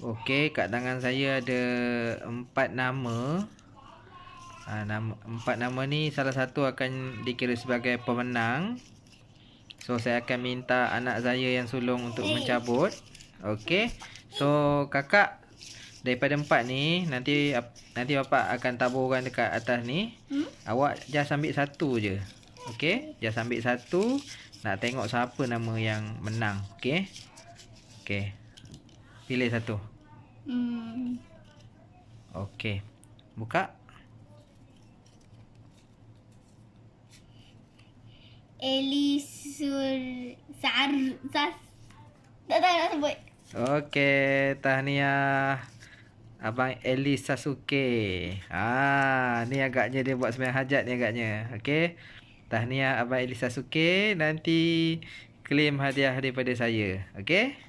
Okey, kat tangan saya ada 4 nama. Empat nama ni salah satu akan dikira sebagai pemenang. So saya akan minta anak saya yang sulung untuk mencabut. Okey. So kakak, daripada 4 ni nanti bapak akan taburkan dekat atas ni. Awak just ambil satu je. Okey, just ambil satu. Nak tengok siapa nama yang menang. Okey. Okey. Pilih satu. Okey. Buka. Tak tahu nak sebut. Okey, tahniah Abang Eli Sasuke. Ni agaknya dia buat sembahyang hajat ni agaknya. Okey. Tahniah Abang Eli Sasuke, nanti claim hadiah daripada saya. Okey?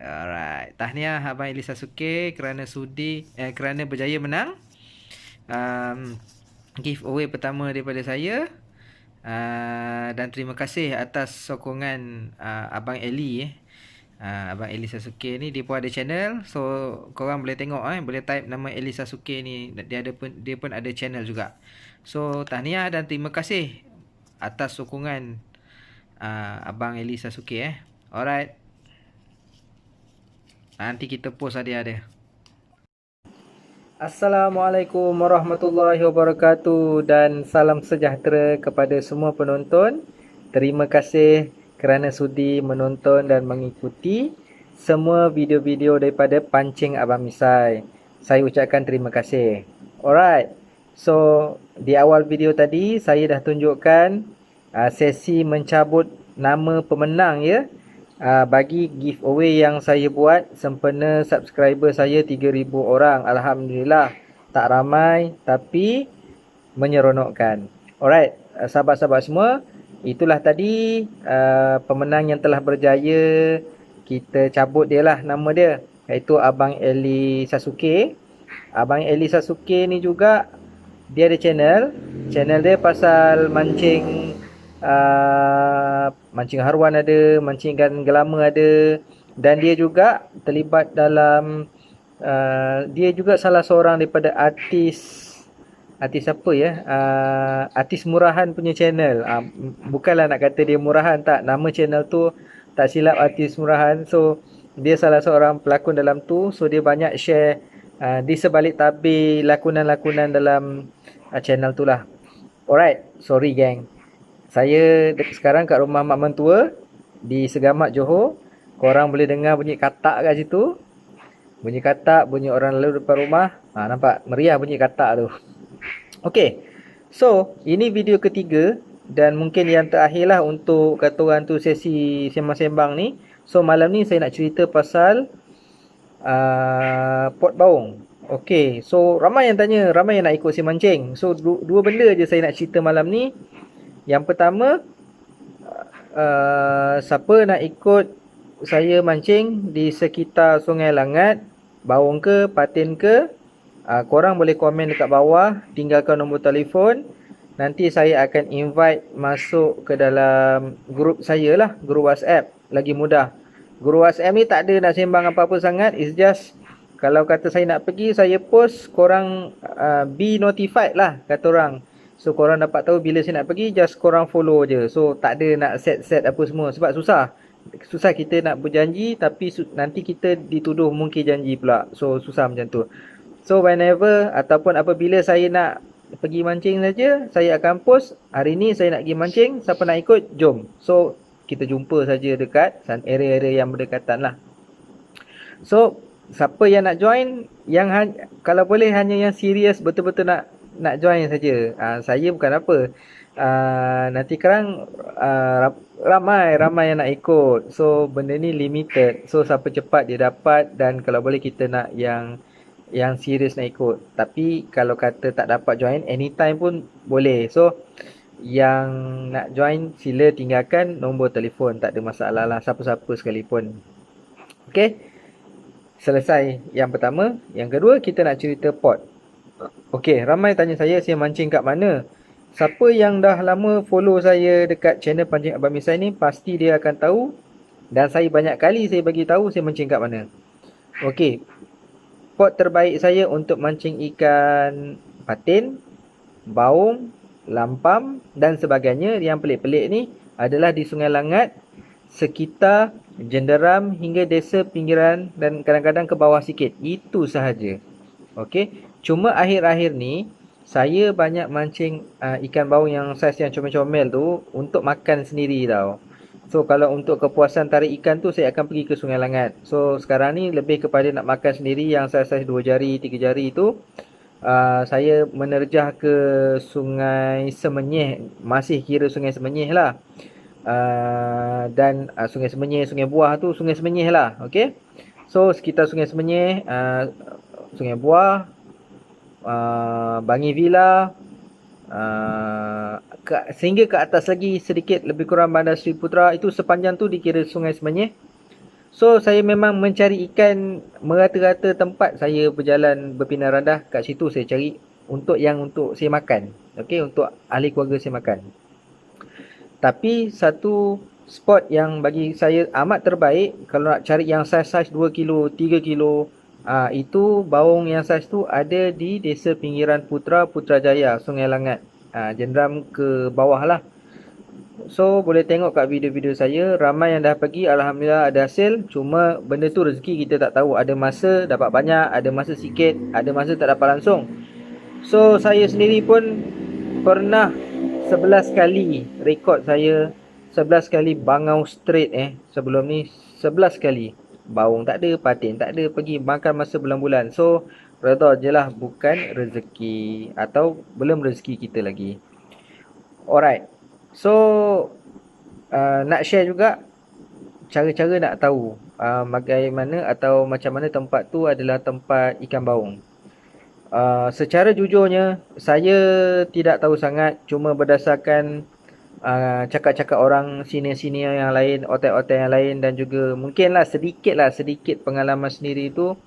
Alright. Tahniah Abang Eli Sasuke kerana berjaya menang. Giveaway pertama daripada saya. Dan terima kasih atas sokongan Abang Eli. Abang Eli Sasuke ni dia pun ada channel. So korang boleh tengok boleh type nama Eli Sasuke ni, dia pun ada channel juga. So tahniah dan terima kasih atas sokongan Abang Eli Sasuke. Alright. Nanti kita post hadiah dia. Assalamualaikum warahmatullahi wabarakatuh dan salam sejahtera kepada semua penonton. Terima kasih kerana sudi menonton dan mengikuti semua video-video daripada Pancing Abang Misai. Saya ucapkan terima kasih. Alright. So, di awal video tadi saya dah tunjukkan sesi mencabut nama pemenang ya. Bagi giveaway yang saya buat sempena subscriber saya 3,000 orang. Alhamdulillah, tak ramai tapi menyeronokkan. Alright, sahabat-sahabat semua, itulah tadi pemenang yang telah berjaya. Kita cabut dia lah nama dia, iaitu Abang Eli Sasuke. Abang Eli Sasuke ni juga dia ada channel dia pasal mancing haruan ada, mancing ikan gelama ada, dan dia juga terlibat dalam dia juga salah seorang daripada artis apa ya, artis murahan punya channel. Bukanlah nak kata dia murahan, tak, nama channel tu tak silap artis murahan. So dia salah seorang pelakon dalam tu. So dia banyak share di sebalik tabir lakonan-lakonan dalam channel tu lah. Alright, sorry gang. Saya sekarang kat rumah mak mentua di Segamat, Johor. Korang boleh dengar bunyi katak kat situ. Bunyi katak, bunyi orang lalu depan rumah. Nampak meriah bunyi katak tu. Okey. So, ini video ketiga dan mungkin yang terakhir lah untuk kata orang tu sesi sembang-sembang ni. So, malam ni saya nak cerita pasal pot baung. Okey. So, ramai yang tanya, ramai yang nak ikut saya mancing. So, dua benda je saya nak cerita malam ni. Yang pertama, siapa nak ikut saya mancing di sekitar Sungai Langat, Baung ke, Patin ke, korang boleh komen dekat bawah, tinggalkan nombor telefon. Nanti saya akan invite masuk ke dalam grup saya lah, grup WhatsApp. Lagi mudah. Grup WhatsApp ni tak ada nak sembang apa-apa sangat. It's just, kalau kata saya nak pergi, saya post, korang be notified lah, kata orang. So korang dapat tahu bila saya nak pergi, just korang follow je. So tak ada nak set apa semua, sebab susah kita nak berjanji tapi nanti kita dituduh mungkin janji pula. So susah macam tu. So whenever ataupun apabila saya nak pergi mancing saja, saya akan post, hari ni saya nak pergi mancing, siapa nak ikut, jom. So kita jumpa saja dekat area-area yang berdekatan lah. So siapa yang nak join, yang kalau boleh hanya yang serius betul-betul nak join saja. Saya bukan apa. Nanti korang ramai yang nak ikut. So benda ni limited. So siapa cepat dia dapat, dan kalau boleh kita nak yang serius nak ikut. Tapi kalau kata tak dapat join, anytime pun boleh. So yang nak join sila tinggalkan nombor telefon, tak ada masalah lah, siapa-siapa sekalipun. Okey. Selesai yang pertama. Yang kedua, kita nak cerita pot. Okey, ramai tanya saya mancing kat mana. Siapa yang dah lama follow saya dekat channel Pancing Abang Misai ni, pasti dia akan tahu. Dan saya banyak kali saya bagi tahu saya mancing kat mana. Okey. Spot terbaik saya untuk mancing ikan patin, baung, lampam dan sebagainya yang pelik-pelik ni adalah di Sungai Langat, sekitar Jenderam hingga desa pinggiran dan kadang-kadang ke bawah sikit. Itu sahaja. Okey. Cuma akhir-akhir ni saya banyak mancing ikan baung yang saiz yang comel-comel tu untuk makan sendiri tau. So kalau untuk kepuasan tarik ikan tu saya akan pergi ke Sungai Langat. So sekarang ni lebih kepada nak makan sendiri yang saiz-saiz 2 jari, 3 jari tu. Saya menerjah ke Sungai Semenyih. Masih kira Sungai Semenyih lah. Dan Sungai Semenyih, Sungai Buah tu Sungai Semenyih lah. Okay. So sekitar Sungai Semenyih, Sungai Buah, Bangi Villa, sehingga ke atas lagi sedikit lebih kurang Bandar Seri Putra. Itu sepanjang tu dikira Sungai Semenyih. So saya memang mencari ikan merata-rata tempat saya berjalan berpindah randah. Kat situ saya cari untuk saya makan. Okey, untuk ahli keluarga saya makan. Tapi satu spot yang bagi saya amat terbaik kalau nak cari yang saiz-saiz 2 kilo, 3 kilo, itu baung yang saiz tu ada di desa pinggiran Putrajaya, Sungai Langat. Jenderam ke bawah lah. So boleh tengok kat video-video saya, ramai yang dah pergi, alhamdulillah ada hasil. Cuma benda tu rezeki kita tak tahu. Ada masa dapat banyak, ada masa sikit, ada masa tak dapat langsung. So saya sendiri pun pernah 11 kali rekod saya, 11 kali bangau straight sebelum ni 11 kali. Baung tak ada, patin tak ada, pergi makan masa bulan-bulan. So redha je lah, bukan rezeki atau belum rezeki kita lagi. Alright. So nak share juga cara-cara nak tahu bagaimana atau macam mana tempat tu adalah tempat ikan baung. Secara jujurnya saya tidak tahu sangat, cuma berdasarkan cakap-cakap orang senior-senior yang lain, otak-otak yang lain, dan juga mungkinlah sedikit pengalaman sendiri tu,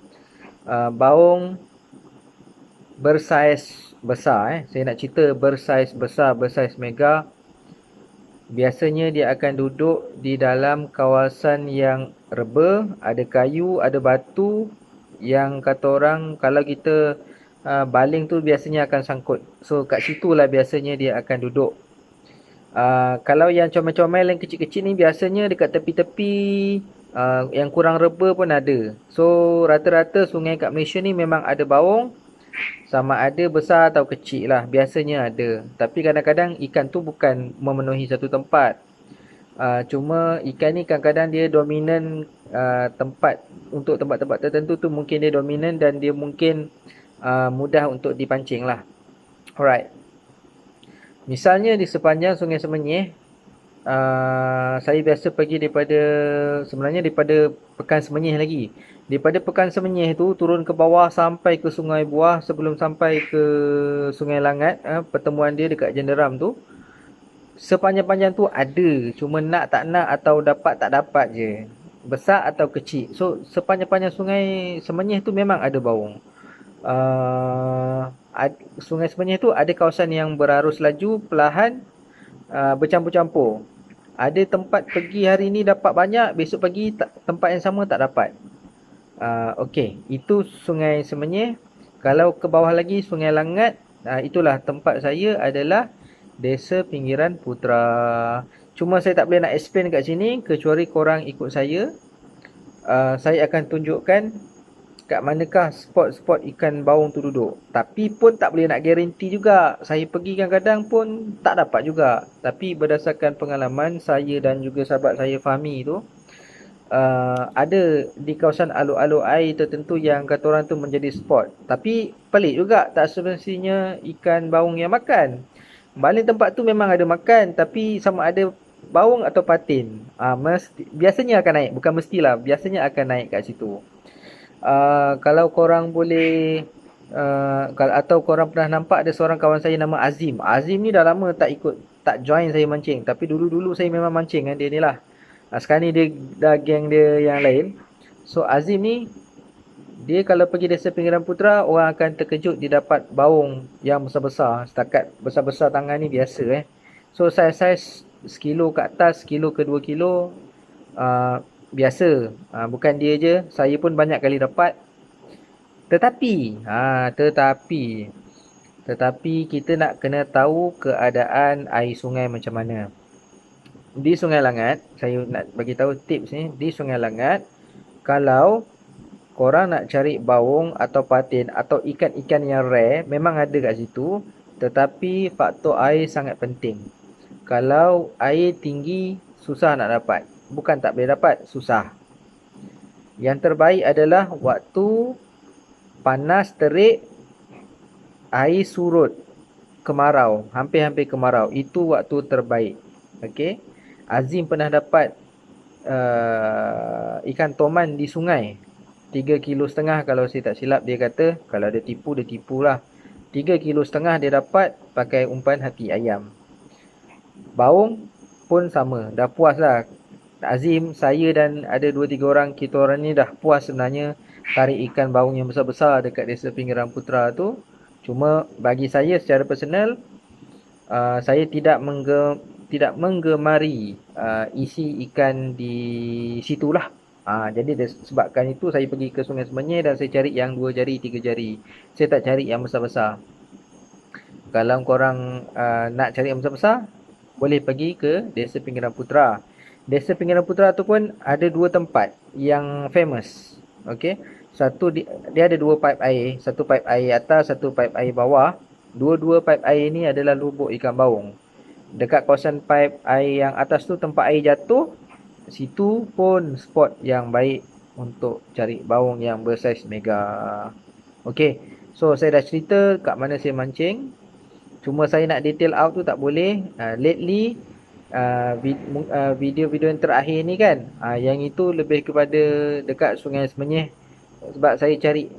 baung bersaiz besar saya nak cerita bersaiz besar, bersaiz mega. Biasanya dia akan duduk di dalam kawasan yang reba, ada kayu, ada batu, yang kata orang kalau kita baling tu biasanya akan sangkut. So kat situlah biasanya dia akan duduk. Kalau yang comel-comel yang kecil-kecil ni biasanya dekat tepi-tepi, yang kurang reba pun ada. So rata-rata sungai kat Malaysia ni memang ada baung. Sama ada besar atau kecil lah, biasanya ada. Tapi kadang-kadang ikan tu bukan memenuhi satu tempat. Cuma ikan ni kadang-kadang dia dominan tempat. Untuk tempat-tempat tertentu tu mungkin dia dominan dan dia mungkin mudah untuk dipancing lah. Alright. Misalnya di sepanjang Sungai Semenyih, saya biasa pergi sebenarnya daripada Pekan Semenyih lagi. Daripada Pekan Semenyih tu turun ke bawah sampai ke Sungai Buah, sebelum sampai ke Sungai Langat, pertemuan dia dekat Jenderam tu. Sepanjang-panjang tu ada, cuma nak tak nak atau dapat tak dapat je. Besar atau kecil. So sepanjang-panjang Sungai Semenyih tu memang ada baung. Sungai Semenyih tu ada kawasan yang berarus laju, perlahan, bercampur-campur. Ada tempat pergi hari ni dapat banyak, besok pagi tempat yang sama tak dapat. Okey, itu Sungai Semenyih. Kalau ke bawah lagi Sungai Langat, itulah tempat saya adalah Desa Pinggiran Putra. Cuma saya tak boleh nak explain kat sini kecuali korang ikut saya. Saya akan tunjukkan kat manakah spot-spot ikan baung tu duduk. Tapi pun tak boleh nak guarantee juga. Saya pergi kadang-kadang pun tak dapat juga. Tapi berdasarkan pengalaman saya dan juga sahabat saya Fahmi tu, ada di kawasan alur-alur air tertentu yang kata orang tu menjadi spot. Tapi pelik juga, tak semestinya ikan baung yang makan. Baling tempat tu memang ada makan, tapi sama ada baung atau patin, biasanya akan naik. Bukan mestilah, biasanya akan naik kat situ. Kalau korang boleh atau korang pernah nampak ada seorang kawan saya nama Azim. Azim ni dah lama tak join saya mancing, tapi dulu-dulu saya memang mancing dengan dia ni lah. Sekarang ni dia dah geng dia yang lain. So Azim ni, dia kalau pergi Desa Pinggiran Putra, orang akan terkejut dia dapat baung yang besar-besar. Setakat besar-besar tangan ni biasa So saiz-saiz sekilo ke atas, sekilo ke 2 kilo, biasa. Bukan dia je, saya pun banyak kali dapat. Tetapi kita nak kena tahu keadaan air sungai macam mana. Di Sungai Langat, saya nak bagi tahu tips ni, di Sungai Langat, kalau korang nak cari baung atau patin atau ikan-ikan yang rare, memang ada kat situ, tetapi faktor air sangat penting. Kalau air tinggi, susah nak dapat. Bukan tak boleh dapat, susah. Yang terbaik adalah waktu panas terik, air surut, kemarau, hampir-hampir kemarau. Itu waktu terbaik. Okey. Azim pernah dapat ikan toman di sungai. 3,5 kilo kalau saya tak silap, dia kata. Kalau dia tipu lah. 3,5 kilo dia dapat pakai umpan hati ayam. Baung pun sama, dah puas lah. Azim, saya dan ada 2-3 orang, kita orang ni dah puas sebenarnya tarik ikan baung yang besar-besar dekat desa Pinggiran Putra tu. Cuma bagi saya secara personal, saya tidak menggemari isi ikan di situlah. Jadi sebabkan itu saya pergi ke Sungai Semenyih dan saya cari yang 2 jari, 3 jari. Saya tak cari yang besar-besar. Kalau korang nak cari yang besar-besar, boleh pergi ke Desa Pinggiran Putra. Desa Pinggiran Putra tu pun ada 2 tempat yang famous. Okey. Satu dia ada 2 pipe air, satu pipe air atas, satu pipe air bawah. Dua-dua pipe air ni adalah lubuk ikan baung. Dekat kawasan pipe air yang atas tu tempat air jatuh, situ pun spot yang baik untuk cari baung yang bersaiz mega. Okey. So saya dah cerita kat mana saya mancing. Cuma saya nak detail out tu tak boleh. Lately video-video yang terakhir ni kan, yang itu lebih kepada dekat Sungai Semenyih. Sebab saya cari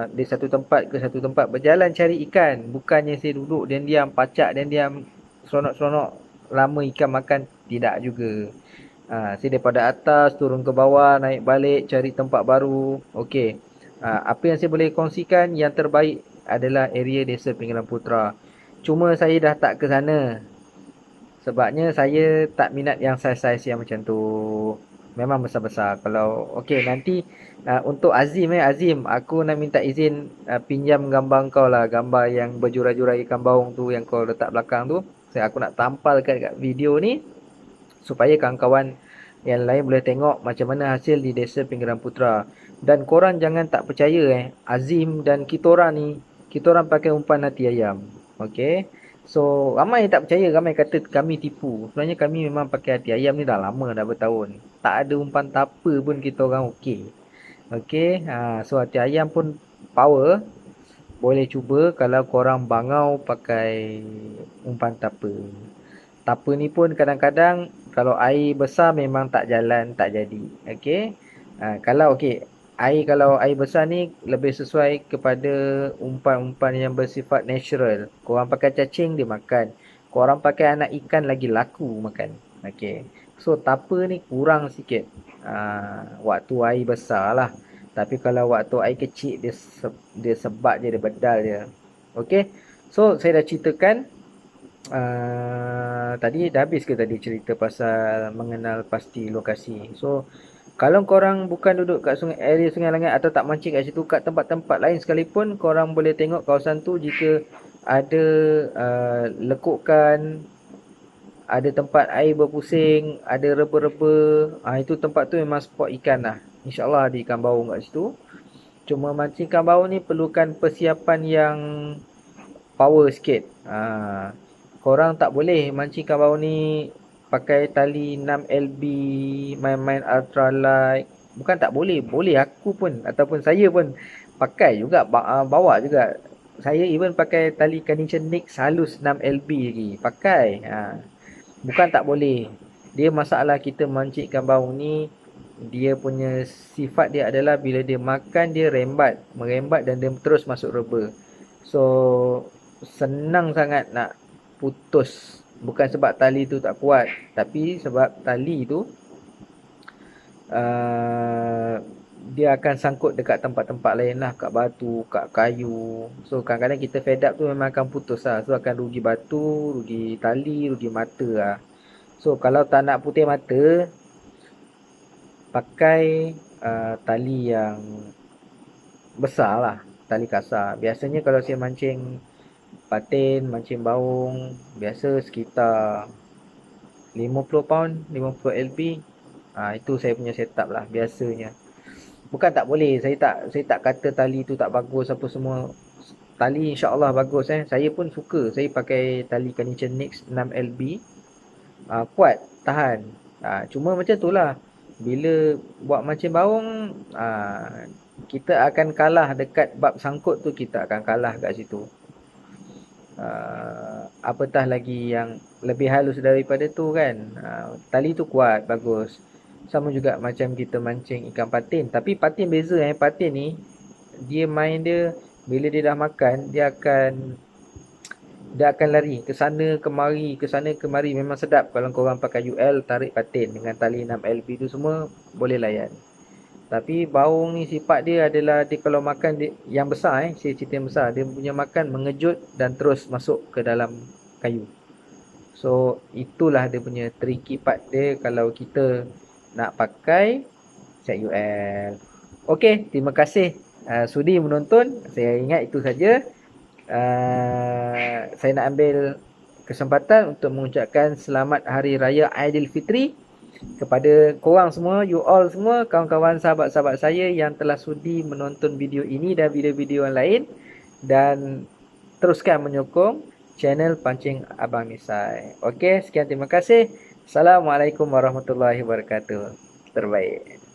di satu tempat ke satu tempat, berjalan cari ikan. Bukannya saya duduk dan diam, pacak dan diam, seronok-seronok lama ikan makan. Tidak juga. Saya daripada atas turun ke bawah, naik balik, cari tempat baru. Okey. Apa yang saya boleh kongsikan, yang terbaik adalah area Desa Pinggiran Putra. Cuma saya dah tak ke sana. Sebabnya saya tak minat yang saiz-saiz yang macam tu. Memang besar-besar. Kalau okey, nanti untuk Azim Azim, aku nak minta izin pinjam gambar kau lah, gambar yang berjurai-jurai ikan baung tu yang kau letak belakang tu. Aku nak tampalkan kat video ni supaya kawan-kawan yang lain boleh tengok macam mana hasil di Desa Pinggiran Putra. Dan korang jangan tak percaya Azim dan kita orang ni, kita orang pakai umpan hati ayam. Okey. So ramai tak percaya, ramai kata kami tipu. Sebenarnya kami memang pakai hati ayam ni dah lama, dah bertahun. Tak ada umpan tapa pun kita orang okey. Okey. So hati ayam pun power. Boleh cuba kalau korang bangau pakai umpan tapa. Tapa ni pun kadang-kadang kalau air besar memang tak jalan, tak jadi. Okey. Kalau air besar ni lebih sesuai kepada umpan-umpan yang bersifat natural. Korang pakai cacing, dia makan. Korang pakai anak ikan, lagi laku makan. Okey. So tapa ni kurang sikit waktu air besar lah. Tapi kalau waktu air kecil, dia sebat je, dia bedal je. Okey. So saya dah ceritakan. Tadi dah habis ke tadi cerita pasal mengenal pasti lokasi. So kalau korang bukan duduk kat area Sungai Langat atau tak mancing kat situ, kat tempat-tempat lain sekalipun, korang boleh tengok kawasan tu jika ada lekukan, ada tempat air berpusing, ada reba-reba. Itu tempat tu memang spot ikan lah. InsyaAllah ada ikan baung kat situ. Cuma mancing ikan baung ni perlukan persiapan yang power sikit. Korang tak boleh mancing ikan baung ni pakai tali 6LB, main-main ultralight. Bukan tak boleh, boleh aku pun ataupun saya pun pakai juga, bawa juga. Saya even pakai tali condition Nix halus 6LB lagi, pakai. Bukan tak boleh. Dia masalah kita mancing ikan baung ni, dia punya sifat dia adalah bila dia makan, dia merembat dan dia terus masuk reba. So senang sangat nak putus. Bukan sebab tali tu tak kuat, tapi sebab tali tu dia akan sangkut dekat tempat-tempat lain lah, kat batu, kat kayu. So kadang-kadang kita fed up tu memang akan putus lah. So akan rugi batu, rugi tali, rugi mata lah. So kalau tak nak putih mata, pakai tali yang besar lah, tali kasar. Biasanya kalau saya mancing patin, mancing baung, biasa sekitar 50 pound, 50 lb. Itu saya punya setup lah biasanya. Bukan tak boleh, saya tak kata tali tu tak bagus apa semua. Tali insya-Allah bagus Saya pun suka. Saya pakai tali Carnation Nix 6 lb. Kuat, tahan. Cuma macam tu lah. Bila buat mancing baung, kita akan kalah dekat bab sangkut tu, kita akan kalah kat situ. Apatah lagi yang lebih halus daripada tu kan. Tali tu kuat, bagus. Sama juga macam kita mancing ikan patin. Tapi patin beza patin ni, dia main dia, bila dia dah makan, dia akan lari ke sana kemari, ke sana kemari. Memang sedap kalau korang pakai UL tarik patin dengan tali 6 lb tu semua boleh layan. Tapi baung ni sifat dia adalah dia kalau makan dia, yang besar saya cerita yang besar, dia punya makan mengejut dan terus masuk ke dalam kayu. So itulah dia punya tricky part dia kalau kita nak pakai set UL. Okey, terima kasih sudi menonton. Saya ingat itu saja. Saya nak ambil kesempatan untuk mengucapkan selamat Hari Raya Aidilfitri kepada korang semua, you all semua, kawan-kawan sahabat-sahabat saya yang telah sudi menonton video ini dan video-video yang lain. Dan teruskan menyokong channel Pancing Abang Nisai. Okey, sekian, terima kasih. Assalamualaikum warahmatullahi wabarakatuh. Terbaik.